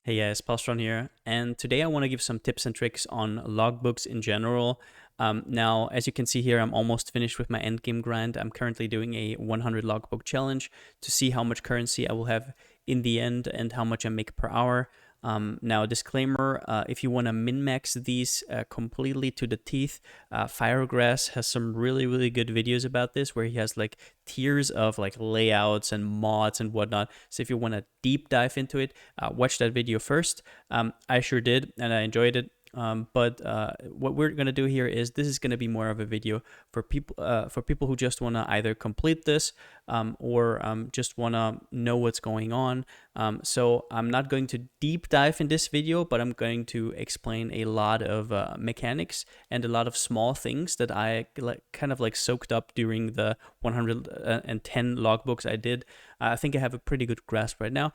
Hey guys, Palsteron here, and today I want to give some tips and tricks on logbooks in general. Now, as you can see here, I'm almost finished with my endgame grind. I'm currently doing a 100 logbook challenge to see how much currency I will have in the end and how much I make per hour. Now, disclaimer, if you want to min-max these completely to the teeth, Firegrass has some really good videos about this where he has like tiers of like layouts and mods and whatnot. So if you want to deep dive into it, watch that video first. I sure did, and I enjoyed it. But what we're gonna do here is this is gonna be more of a video for people who just wanna either complete this or just wanna know what's going on. So I'm not going to deep dive in this video, but I'm going to explain a lot of mechanics and a lot of small things that I kind of like soaked up during the 110 logbooks I did. I think I have a pretty good grasp right now.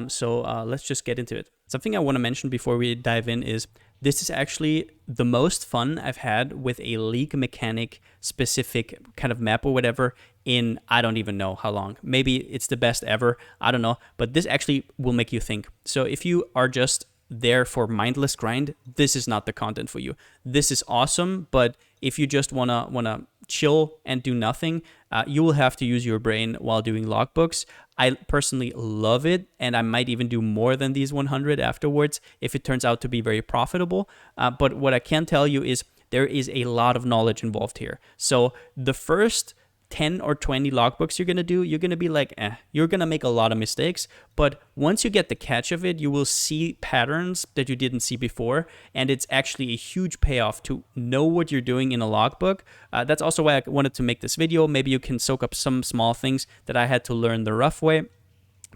So let's just get into it. Something I want to mention before we dive in is this is actually the most fun I've had with a league mechanic specific kind of map or whatever in I don't even know how long. Maybe it's the best ever. I don't know. But this actually will make you think. So if you are just there for mindless grind, this is not the content for you. This is awesome, but if you just wanna chill and do nothing, you will have to use your brain while doing logbooks. I personally love it, and I might even do more than these 100 afterwards if it turns out to be very profitable. But what I can tell you is there is a lot of knowledge involved here. So the first 10 or 20 logbooks you're going to do, you're going to be like, you're going to make a lot of mistakes. But once you get the catch of it, you will see patterns that you didn't see before. And it's actually a huge payoff to know what you're doing in a logbook. That's also why I wanted to make this video. Maybe you can soak up some small things that I had to learn the rough way.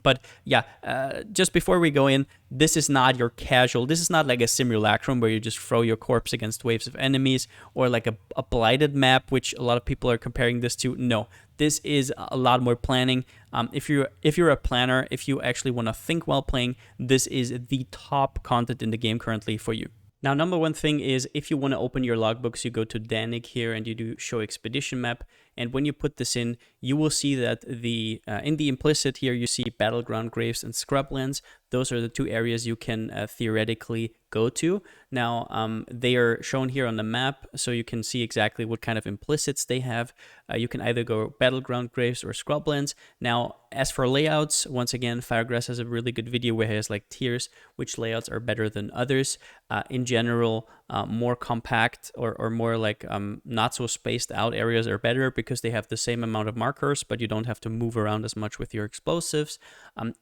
But yeah, just before we go in, this is not your casual, this is not like a simulacrum where you just throw your corpse against waves of enemies or like a blighted map, which a lot of people are comparing this to. No, this is a lot more planning. If you're a planner, if you actually want to think while playing, this is the top content in the game currently for you. Now, number one thing is if you want to open your logbooks, you go to Danik here and you do show expedition map. And when you put this in, you will see that in the implicit here, you see battleground graves and scrublands. Those are the two areas you can theoretically go to. Now, they are shown here on the map, so you can see exactly what kind of implicits they have. You can either go battleground graves or scrublands. Now, as for layouts, once again, Firegrass has a really good video where he has like tiers, which layouts are better than others. In general, more compact or more like not so spaced out areas are better because they have the same amount of markers, but you don't have to move around as much with your explosives.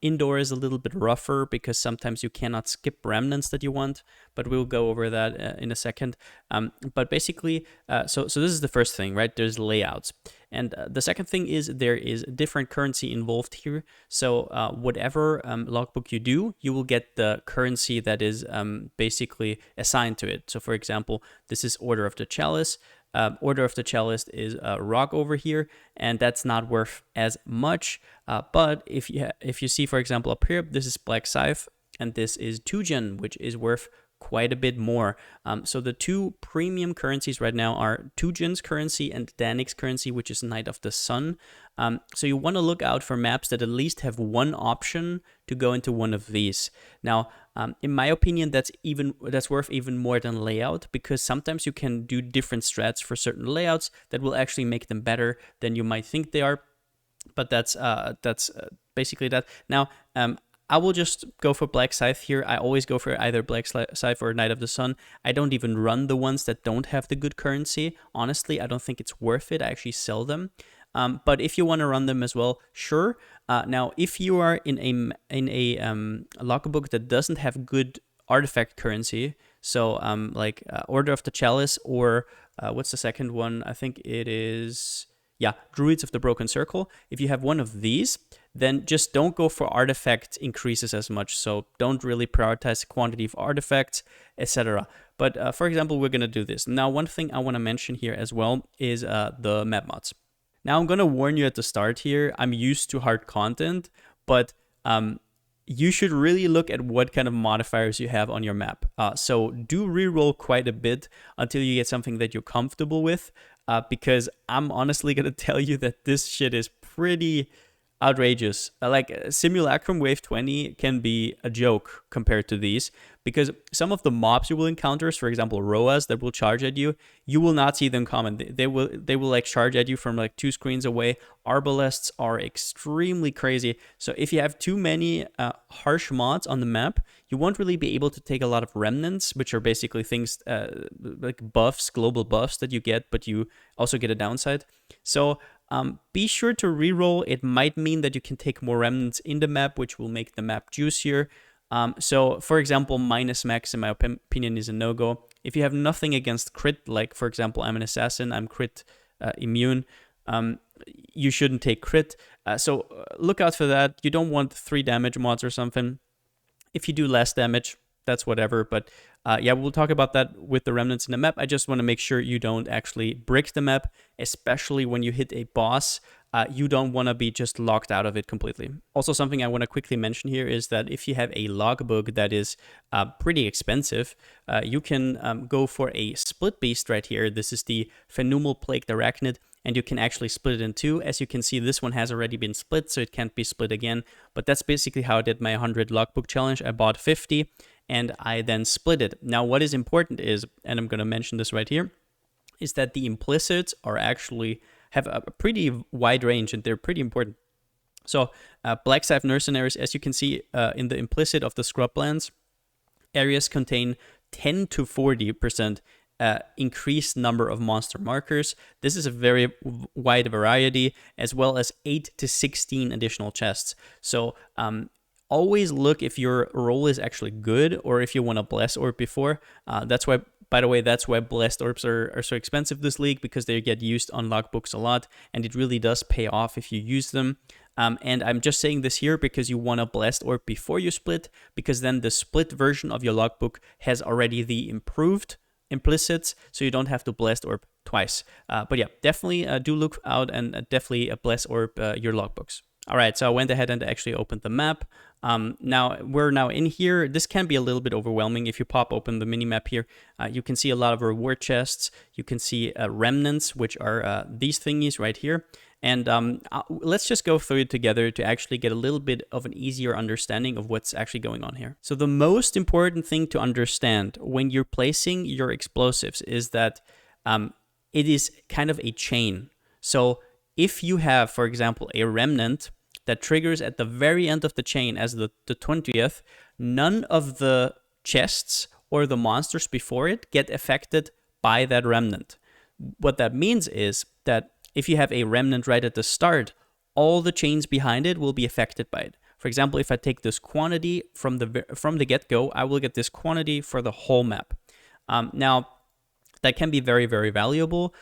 Indoor is a little bit rougher because sometimes you cannot skip remnants that you want, but we'll go over that in a second. But basically, so this is the first thing, right? There's layouts. And the second thing is there is different currency involved here. So whatever logbook you do, you will get the currency that is basically assigned to it. So for example, this is Order of the Chalice. Order of the Chalice is rock over here, and that's not worth as much. But if you see, for example, up here, this is Black Scythe, and this is Tujen, which is worth quite a bit more. So the two premium currencies right now are Tujen's currency and Danik's currency, which is Knight of the Sun. So you want to look out for maps that at least have one option to go into one of these. Now, in my opinion, that's worth even more than layout, because sometimes you can do different strats for certain layouts that will actually make them better than you might think they are. But that's basically that. Now, I will just go for Black Scythe here. I always go for either Black Scythe or Knight of the Sun. I don't even run the ones that don't have the good currency. Honestly, I don't think it's worth it. I actually sell them. But if you want to run them as well, sure. Now, if you are in a logbook that doesn't have good artifact currency, so like Order of the Chalice or what's the second one? I think it is... yeah, Druids of the Broken Circle. If you have one of these, then just don't go for artifact increases as much. So don't really prioritize the quantity of artifacts, etc. But for example, we're going to do this. Now, one thing I want to mention here as well is the map mods. Now, I'm going to warn you at the start here. I'm used to hard content, but you should really look at what kind of modifiers you have on your map. So do reroll quite a bit until you get something that you're comfortable with. Because I'm honestly going to tell you that this shit is pretty outrageous. Like Simulacrum Wave 20 can be a joke compared to these, because some of the mobs you will encounter, for example, Roas that will charge at you, you will not see them coming. They will like charge at you from like 2 screens away. Arbalests are extremely crazy. So if you have too many harsh mods on the map, you won't really be able to take a lot of remnants, which are basically things like buffs, global buffs that you get, but you also get a downside. So be sure to reroll. It might mean that you can take more remnants in the map, which will make the map juicier. So, for example, minus max, in my opinion, is a no-go. If you have nothing against crit, like, for example, I'm an assassin, I'm crit immune, you shouldn't take crit. So look out for that. You don't want 3 damage mods or something. If you do less damage, that's whatever. But yeah, we'll talk about that with the remnants in the map. I just want to make sure you don't actually brick the map, especially when you hit a boss. You don't want to be just locked out of it completely. Also, something I want to quickly mention here is that if you have a logbook that is pretty expensive, you can go for a split beast right here. This is the Phenomenal Plagued Arachnid, and you can actually split it in 2. As you can see, this one has already been split, so it can't be split again. But that's basically how I did my 100 logbook challenge. I bought 50, and I then split it. Now, what is important is, and I'm going to mention this right here, is that the implicits are actually have a pretty wide range, and they're pretty important. So Black Scythe Mercenaries, as you can see in the implicit of the scrublands, areas contain 10 to 40% increased number of monster markers. This is a very wide variety, as well as 8 to 16 additional chests. So always look if your roll is actually good, or if you want a Blessed Orb before. That's why, by the way, that's why Blessed Orbs are so expensive this league, because they get used on logbooks a lot, and it really does pay off if you use them. And I'm just saying this here because you want a Blessed Orb before you split, because then the split version of your logbook has already the improved implicits, so you don't have to Blessed Orb twice. But yeah, definitely do look out, and definitely Blessed Orb your logbooks. All right, so I went ahead and actually opened the map. Now we're now in here. This can be a little bit overwhelming. If you pop open the mini map here, you can see a lot of reward chests. You can see remnants, which are these thingies right here. And let's just go through it together to actually get a little bit of an easier understanding of what's actually going on here. So the most important thing to understand when you're placing your explosives is that it is kind of a chain. So if you have, for example, a remnant that triggers at the very end of the chain as the 20th, none of the chests or the monsters before it get affected by that remnant. What that means is that if you have a remnant right at the start, all the chains behind it will be affected by it. For example, if I take this quantity from the get-go, I will get this quantity for the whole map. Now, that can be very, very valuable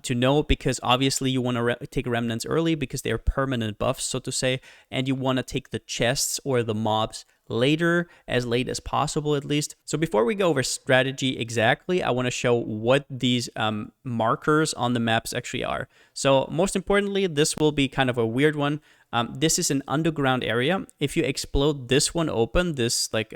to know, because obviously you want to take remnants early because they are permanent buffs, so to say, and you want to take the chests or the mobs later, as late as possible at least. So before we go over strategy exactly, I want to show what these markers on the maps actually are. So most importantly, this will be kind of a weird one. This is an underground area. If you explode this one open, this like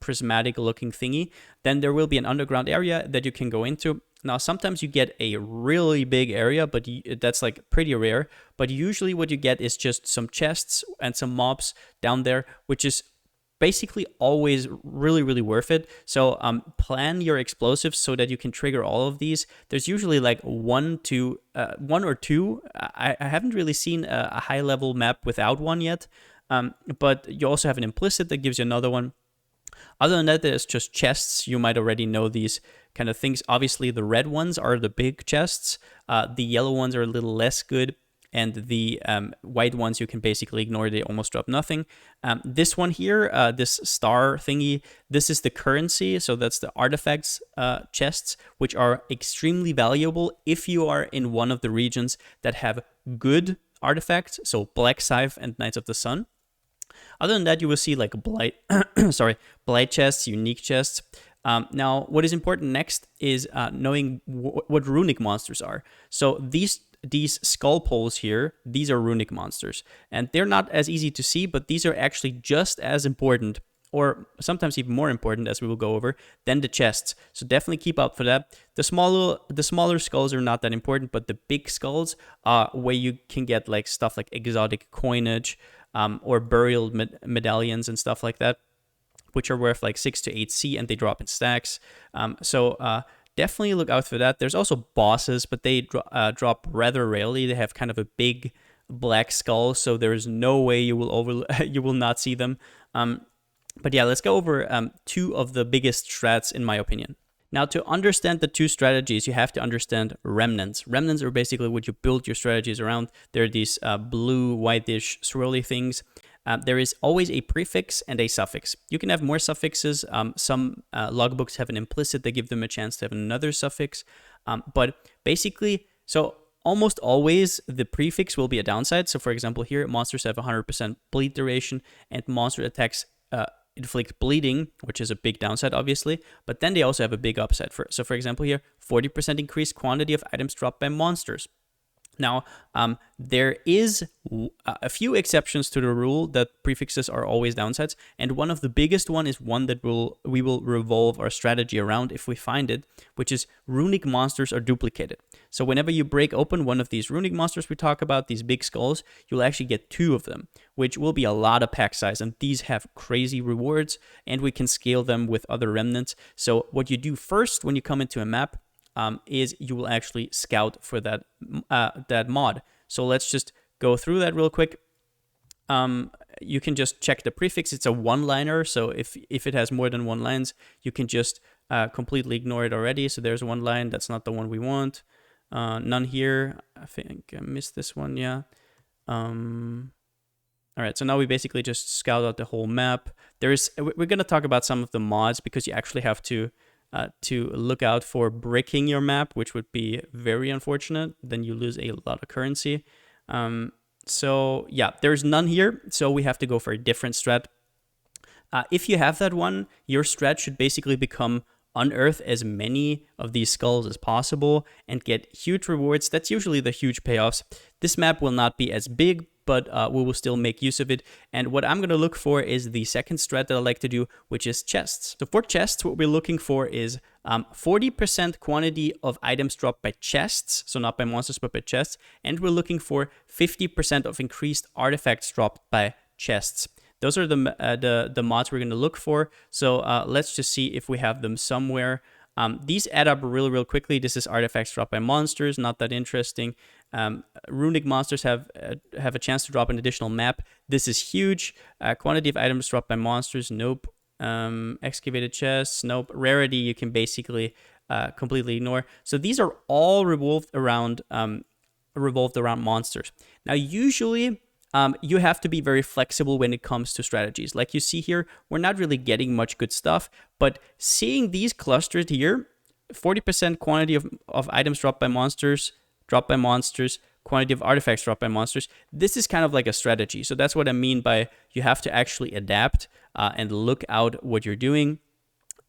prismatic looking thingy, then there will be an underground area that you can go into. Now, sometimes you get a really big area, but that's like pretty rare. But usually what you get is just some chests and some mobs down there, which is basically always really, really worth it. So plan your explosives so that you can trigger all of these. There's usually like one or two. I haven't really seen a high level map without one yet. But you also have an implicit that gives you another one. Other than that, there's just chests. You might already know these kind of things. Obviously, the red ones are the big chests. The yellow ones are a little less good. And the white ones, you can basically ignore. They almost drop nothing. This one here, this star thingy, this is the currency. So that's the artifacts chests, which are extremely valuable if you are in one of the regions that have good artifacts. So Black Scythe and Knights of the Sun. Other than that, you will see like blight, blight chests, unique chests. Now, what is important next is knowing what runic monsters are. So these skull poles here, these are runic monsters, and they're not as easy to see, but these are actually just as important, or sometimes even more important, as we will go over, than the chests. So definitely keep out for that. The smaller skulls are not that important, but the big skulls are where you can get like stuff like exotic coinage, or burial medallions and stuff like that, which are worth like 6 to 8 C, and they drop in stacks. Definitely look out for that. There's also bosses, but they drop rather rarely. They have kind of a big black skull, so there's no way you will you will not see them. But yeah, let's go over 2 of the biggest strats in my opinion. Now, to understand the 2 strategies, you have to understand remnants. Remnants are basically what you build your strategies around. They're these blue, whitish, swirly things. There is always a prefix and a suffix. You can have more suffixes. Some logbooks have an implicit. They give them a chance to have another suffix. But basically, so almost always the prefix will be a downside. So for example, here, monsters have 100% bleed duration, and monster attacks inflict bleeding, which is a big downside, obviously, but then they also have a big upside. So for example here, 40% increased quantity of items dropped by monsters. Now, there is a few exceptions to the rule that prefixes are always downsides, and one of the biggest one is one that we will revolve our strategy around if we find it, which is runic monsters are duplicated. So whenever you break open one of these runic monsters we talk about, these big skulls, you'll actually get 2 of them, which will be a lot of pack size, and these have crazy rewards, and we can scale them with other remnants. So what you do first when you come into a map is you will actually scout for that mod. So let's just go through that real quick. You can just check the prefix. It's a one-liner, so if it has more than 1 lines, you can just completely ignore it already. So there's 1 line. That's not the one we want. None here. I think I missed this one. Yeah. All right, so now we basically just scout out the whole map. We're going to talk about some of the mods, because you actually have to look out for bricking your map, which would be very unfortunate. Then you lose a lot of currency. So yeah, there's none here, so we have to go for a different strat. If you have that one, your strat should basically become unearth as many of these skulls as possible and get huge rewards. That's usually the huge payoffs. This map will not be as big, but we will still make use of it. And what I'm going to look for is the second strat that I like to do, which is chests. So for chests, what we're looking for is 40% quantity of items dropped by chests, so not by monsters, but by chests. And we're looking for 50% of increased artifacts dropped by chests. Those are the mods we're going to look for. So let's just see if we have them somewhere. These add up real quickly. This is artifacts dropped by monsters, not that interesting. Runic monsters have a chance to drop an additional map. This is huge. Quantity of items dropped by monsters, nope. Excavated chests, nope. Rarity you can basically completely ignore. So these are all revolved around monsters. Now usually you have to be very flexible when it comes to strategies. Like you see here, we're not really getting much good stuff, but seeing these clustered here, 40% quantity of items dropped by monsters, quantity of artifacts dropped by monsters, this is kind of like a strategy. So that's what I mean by you have to actually adapt and look out what you're doing.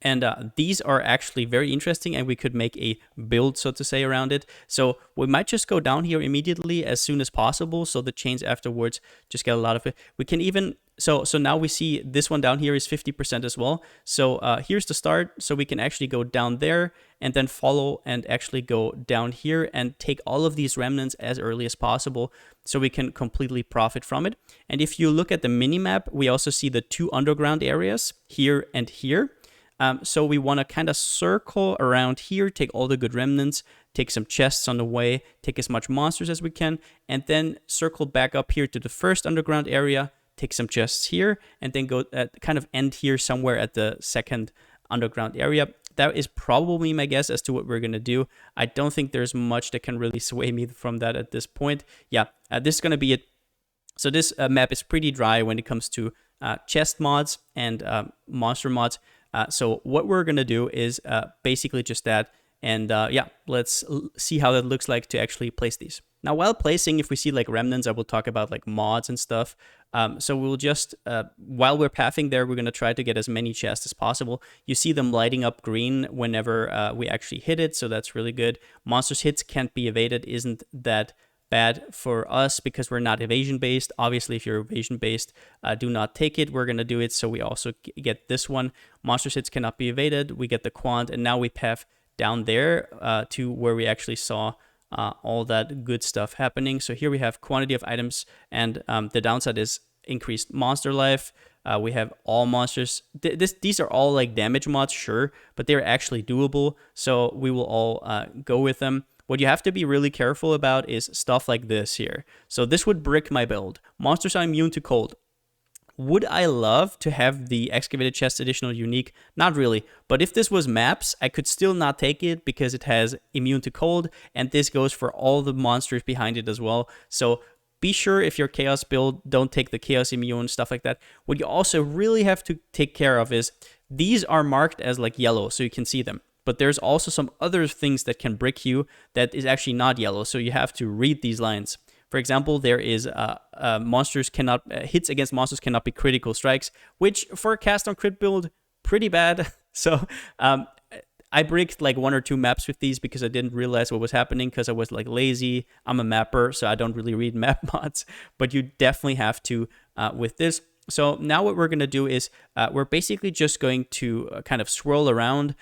And these are actually very interesting, and we could make a build, so to say, around it. So we might just go down here immediately as soon as possible, so the chains afterwards just get a lot of it. We can even, so now we see this one down here is 50% as well. So here's the start, so we can actually go down there and then follow and actually go down here and take all of these remnants as early as possible so we can completely profit from it. And if you look at the mini-map, we also see the 2 underground areas here and here. So we want to kind of circle around here, take all the good remnants, take some chests on the way, take as much monsters as we can, and then circle back up here to the first underground area, take some chests here, and then go kind of end here somewhere at the second underground area. That is probably my guess as to what we're going to do. I don't think there's much that can really sway me from that at this point. Yeah, this is going to be it. So this map is pretty dry when it comes to chest mods and monster mods. So what we're going to do is basically just that. And yeah, let's see how that looks like to actually place these. Now, while placing, if we see like remnants, I will talk about like mods and stuff. So we'll just, while we're pathing there, we're going to try to get as many chests as possible. You see them lighting up green whenever we actually hit it. So that's really good. Monsters hits can't be evaded isn't that bad for us because we're not evasion based. Obviously, if you're evasion based, do not take it. We're going to do it. So we also get this one. Monster hits cannot be evaded. We get the quant, and now we path down there to where we actually saw all that good stuff happening. So here we have quantity of items, and the downside is increased monster life. We have all monsters. These are all like damage mods, sure, but they're actually doable. So we will all go with them. What you have to be really careful about is stuff like this here. So this would brick my build. Monsters are immune to cold. Would I love to have the excavated chest additional unique? Not really. But if this was maps, I could still not take it because it has immune to cold, and this goes for all the monsters behind it as well. So be sure if you're chaos build, don't take the chaos immune, stuff like that. What you also really have to take care of is these are marked as like yellow, so you can see them. But there's also some other things that can brick you that is actually not yellow, so you have to read these lines. For example, there is hits against monsters cannot be critical strikes, which for a cast on crit build, pretty bad. So I bricked like 1 or 2 maps with these because I didn't realize what was happening because I was like lazy. I'm a mapper, so I don't really read map mods, but you definitely have to with this. So now what we're going to do is we're basically just going to kind of swirl around,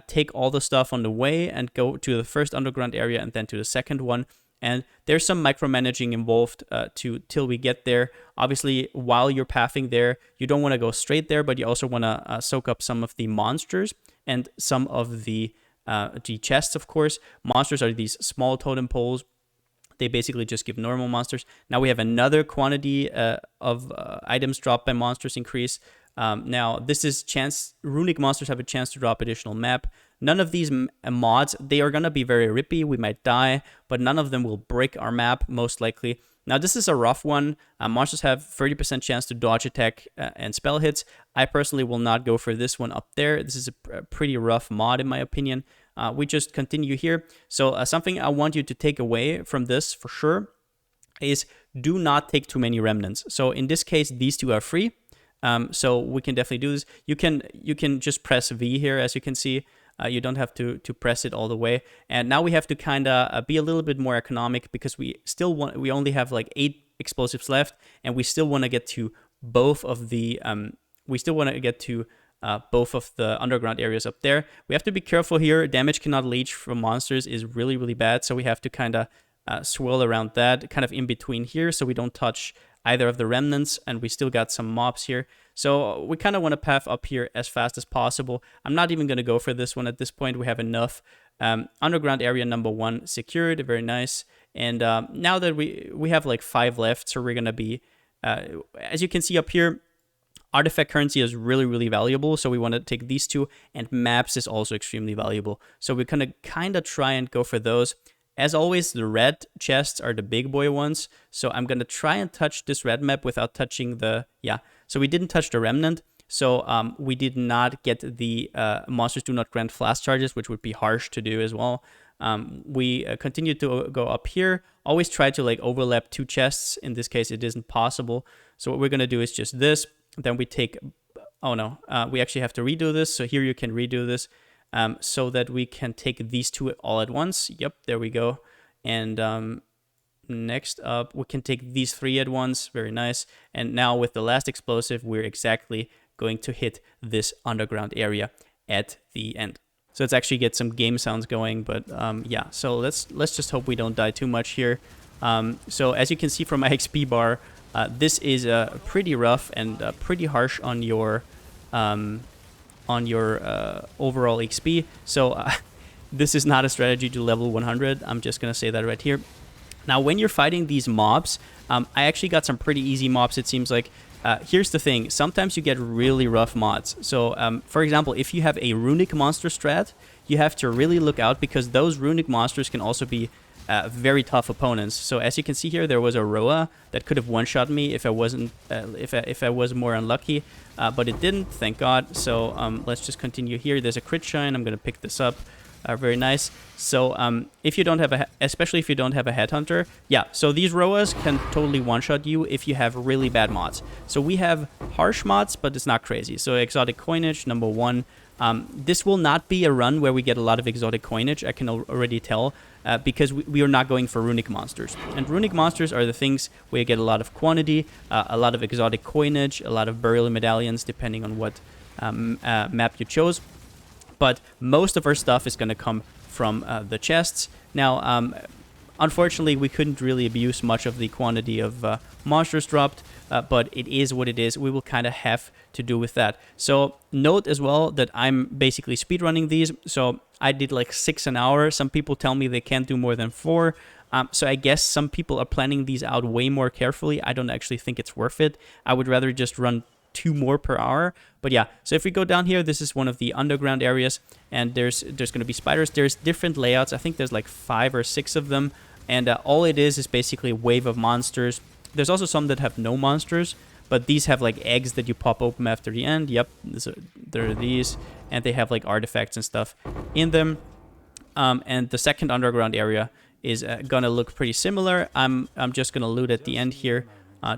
take all the stuff on the way and go to the first underground area and then to the second one. And there's some micromanaging involved till we get there. Obviously, while you're pathing there, you don't want to go straight there, but you also want to soak up some of the monsters and some of the chests, of course. Monsters are these small totem poles. They basically just give normal monsters. Now we have another quantity of items dropped by monsters increase. Now this is runic monsters have a chance to drop additional map. None of these mods, they are going to be very rippy. We might die, but none of them will break our map, most likely. Now this is a rough one. Monsters have 30% chance to dodge attack and spell hits. I personally will not go for this one up there. This is a pretty rough mod in my opinion. We just continue here. So something I want you to take away from this for sure is do not take too many remnants. So in this case, these two are free. So we can definitely do this. You can just press V here, as you can see. You don't have to press it all the way. And now we have to kind of be a little bit more economic because we only have like 8 explosives left, and we still want to get to both of the both of the underground areas up there. We have to be careful here. Damage cannot leech from monsters is really, really bad. So we have to kind of swirl around that, kind of in between here, so we don't touch either of the remnants, and we still got some mobs here. So we kind of want to path up here as fast as possible. I'm not even going to go for this one at this point. We have enough. Underground area number 1 secured, very nice. And now that we have like 5 left, so we're going to be, as you can see up here, artifact currency is really, really valuable. So we want to take these 2, and maps is also extremely valuable. So we're going to kind of try and go for those. As always, the red chests are the big boy ones. So I'm going to try and touch this red map without touching so we didn't touch the remnant. So we did not get the monsters do not grant flash charges, which would be harsh to do as well. We continue to go up here. Always try to like overlap 2 chests. In this case, it isn't possible. So what we're going to do is just this. Then we take, we actually have to redo this. So here you can redo this. So that we can take these 2 all at once. Yep, there we go. And next up, we can take these 3 at once. Very nice. And now with the last explosive, we're exactly going to hit this underground area at the end. So let's actually get some game sounds going. But yeah, so let's just hope we don't die too much here. So as you can see from my XP bar, this is pretty rough and pretty harsh on your overall XP. So this is not a strategy to level 100. I'm just going to say that right here. Now, when you're fighting these mobs, I actually got some pretty easy mobs, it seems like. Here's the thing. Sometimes you get really rough mods. So, for example, if you have a runic monster strat, you have to really look out because those runic monsters can also be very tough opponents. So as you can see here, there was a Roa that could have one-shot me if I wasn't, if I was more unlucky, but it didn't, thank God. So let's just continue here. There's a crit shine. I'm gonna pick this up. Very nice. So if you don't have especially if you don't have a headhunter, yeah. So these Roas can totally one-shot you if you have really bad mods. So we have harsh mods, but it's not crazy. So exotic coinage number 1. This will not be a run where we get a lot of exotic coinage, I can already tell, because we are not going for runic monsters. And runic monsters are the things where you get a lot of quantity, a lot of exotic coinage, a lot of burial medallions, depending on what map you chose. But most of our stuff is going to come from the chests. Now, unfortunately, we couldn't really abuse much of the quantity of monsters dropped, but it is what it is. We will kind of have to do with that. So note as well that I'm basically speedrunning these. So I did like 6 an hour. Some people tell me they can't do more than 4. So I guess some people are planning these out way more carefully. I don't actually think it's worth it. I would rather just run 2 more per hour. But yeah, so if we go down here, this is one of the underground areas, and there's going to be spiders. There's different layouts. I think there's like 5 or 6 of them, and all it is basically a wave of monsters. There's also some that have no monsters, but these have like eggs that you pop open after the end. Yep, there are these, and they have like artifacts and stuff in them. And the second underground area is gonna look pretty similar. I'm just gonna loot at the end here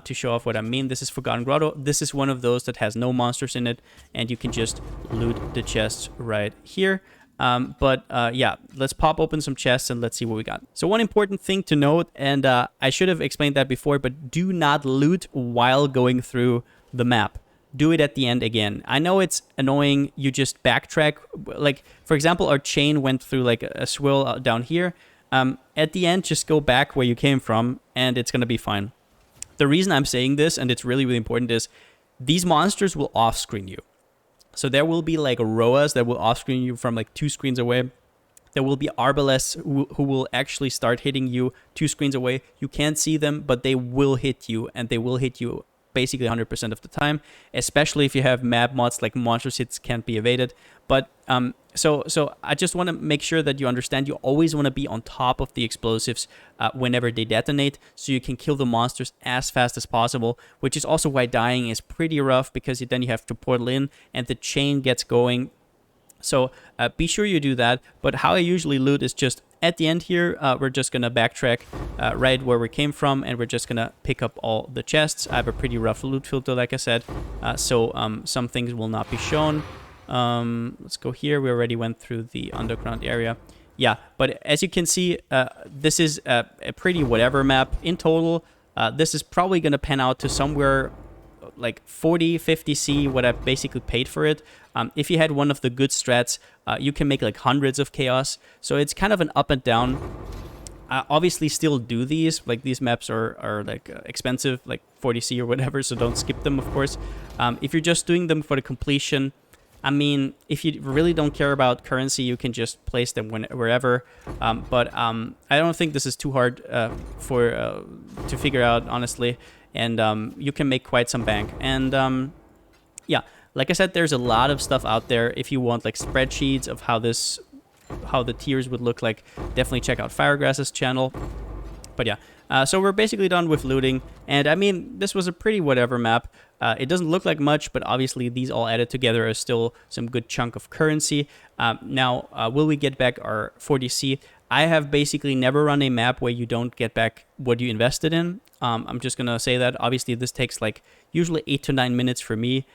to show off what I mean. This is Forgotten Grotto. This is one of those that has no monsters in it, and you can just loot the chests right here. Yeah, let's pop open some chests and let's see what we got. So one important thing to note, and I should have explained that before, but do not loot while going through the map. Do it at the end again. I know it's annoying. You just backtrack. Like, for example, our chain went through like a swirl down here. At the end, just go back where you came from, and it's going to be fine. The reason I'm saying this, and it's really, really important, is these monsters will off-screen you. So there will be like Roas that will off-screen you from like 2 screens away. There will be Arbalests who will actually start hitting you 2 screens away. You can't see them, but they will hit you, and they will hit you basically 100% of the time, especially if you have map mods like monsters hits can't be evaded. But so I just want to make sure that you understand you always want to be on top of the explosives whenever they detonate, so you can kill the monsters as fast as possible, which is also why dying is pretty rough, because then you have to portal in and the chain gets going. So be sure you do that. But how I usually loot is just at the end here, we're just going to backtrack right where we came from, and we're just going to pick up all the chests. I have a pretty rough loot filter, like I said, so some things will not be shown. Let's go here. We already went through the underground area. Yeah, but as you can see, this is a pretty whatever map. In total, this is probably going to pan out to somewhere like 40, 50C, what I basically paid for it. If you had one of the good strats, you can make like hundreds of chaos. So it's kind of an up and down. Obviously still do these, like these maps are like expensive, like 40C or whatever, so don't skip them, of course. If you're just doing them for the completion, I mean, if you really don't care about currency, you can just place them wherever. But I don't think this is too hard to figure out, honestly. And you can make quite some bank. And yeah, like I said, there's a lot of stuff out there. If you want like spreadsheets of how the tiers would look like, definitely check out Firegrass's channel. But yeah, so we're basically done with looting. And I mean, this was a pretty whatever map. It doesn't look like much, but obviously these all added together are still some good chunk of currency. Now, will we get back our 40C? I have basically never run a map where you don't get back what you invested in. I'm just going to say that. Obviously, this takes like usually 8 to 9 minutes for me.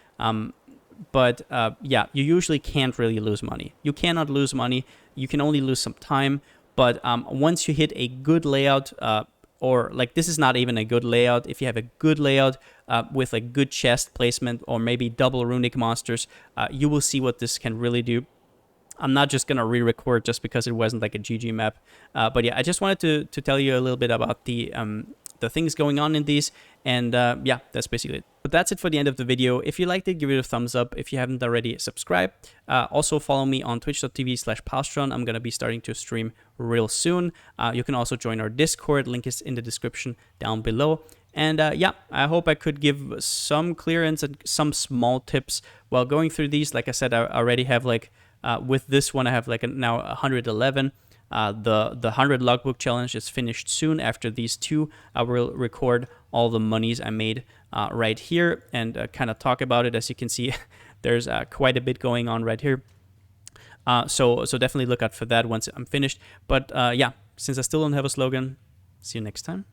But yeah, you usually can't really lose money. You cannot lose money. You can only lose some time. But once you hit a good layout, or like this is not even a good layout, if you have a good layout with like good chest placement or maybe double runic monsters, you will see what this can really do. I'm not just going to re-record just because it wasn't like a GG map. But yeah, I just wanted to tell you a little bit about the things going on in these. And yeah, that's basically it. But that's it for the end of the video. If you liked it, give it a thumbs up. If you haven't already, subscribe. Also follow me on twitch.tv/Palsteron. I'm going to be starting to stream real soon. You can also join our Discord. Link is in the description down below. And yeah, I hope I could give some clearance and some small tips while going through these. Like I said, I already have like, with this one, I have like now 111. The 100 logbook challenge is finished soon. After these 2, I will record all the monies I made right here and kind of talk about it. As you can see, there's quite a bit going on right here. So definitely look out for that once I'm finished. But yeah, since I still don't have a slogan, see you next time.